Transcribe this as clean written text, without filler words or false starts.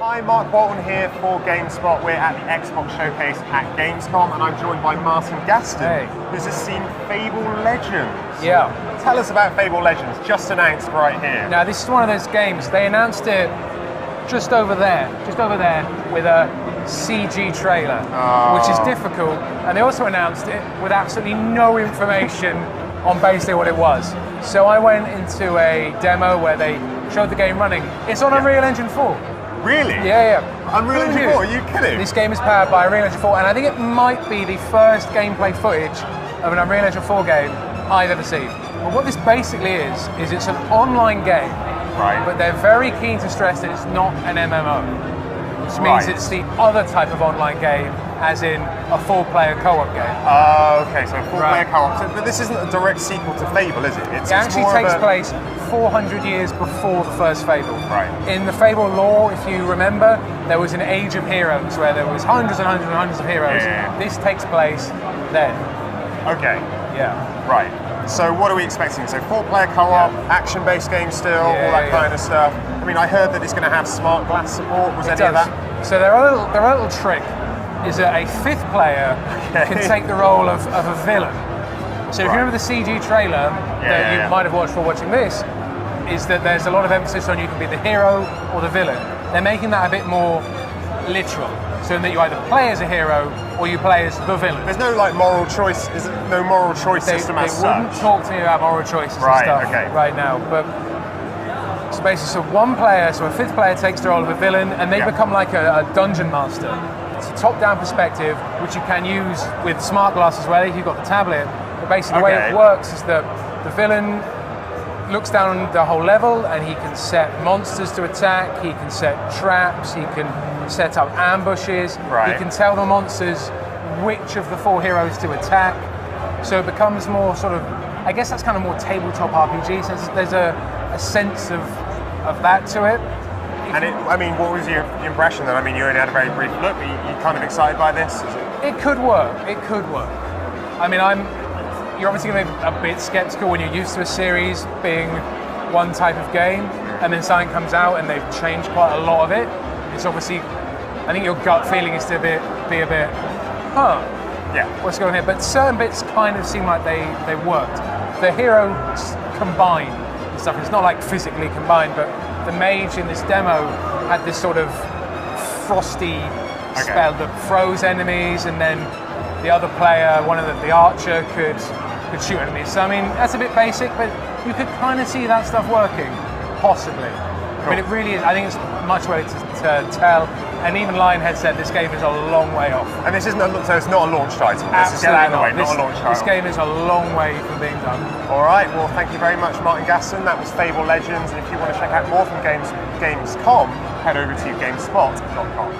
Hi, Mark Bolton here for GameSpot. We're at the Xbox Showcase at Gamescom, and I'm joined by Martin Gaston, who's just seen Fable Legends. Yeah. Tell us about Fable Legends, just announced right here. Now, this is one of those games, they announced it just over there with a CG trailer, which is difficult, and they also announced it with absolutely no information on basically what it was. So I went into a demo where they showed the game running. It's on Unreal Engine 4. Really? Yeah. Unreal Engine 4, are you kidding? This game is powered by Unreal Engine 4, and I think it might be the first gameplay footage of an Unreal Engine 4 game I've ever seen. But what this basically is it's an online game, right? But they're very keen to stress that it's not an MMO, which means it's the other type of online game, as in a 4-player co-op game. Okay, so 4-player co-op. So, but this isn't a direct sequel to Fable, is it? It actually takes place 400 years before the first Fable. Right. In the Fable lore, if you remember, there was an age of heroes where there was hundreds and hundreds and hundreds of heroes. Yeah. This takes place then. Okay. Yeah. Right. So what are we expecting? So 4-player co-op, action-based game still, all that kind of stuff. I mean, I heard that it's going to have smart glass support. Was any of that? So their little trick is that a 5th player can take the role of a villain. So if you remember the CG trailer that you might have watched for watching this, is that there's a lot of emphasis on you can be the hero or the villain. They're making that a bit more literal, so that you either play as a hero or you play as the villain. There's no like moral choice. Is it no moral choice system as such? They wouldn't talk to me about moral choices and stuff right now. But so basically, so one player, so a 5th player takes the role of a villain, and they become like a dungeon master. It's a top-down perspective, which you can use with smart glass as well if you've got the tablet. But basically, the way it works is that the villain looks down the whole level, and he can set monsters to attack, he can set traps, he can set up ambushes, he can tell the monsters which of the 4 heroes to attack. So it becomes more sort of, I guess that's kind of more tabletop RPG, so there's a sense of that to it. And I mean, what was your impression then? I mean, you only had a very brief look, but you kind of excited by this? It could work. I mean, you're obviously going to be a bit skeptical when you're used to a series being one type of game, and then something comes out and they've changed quite a lot of it. It's obviously, I think your gut feeling is to be a bit, what's going on here? But certain bits kind of seem like they worked. The heroes combine and stuff. It's not like physically combined, but the mage in this demo had this sort of frosty spell that froze enemies, and then the other player, the archer, could shoot enemies. So I mean, that's a bit basic, but you could kind of see that stuff working, possibly. But it really is, I think it's much early to tell. And even Lionhead said this game is a long way off. And this isn't so it's not a launch title. Absolutely not a launch title. This game is a long way from being done. All right, well, thank you very much, Martin Gaston. That was Fable Legends. And if you want to check out more from Gamescom, head over to GameSpot.com.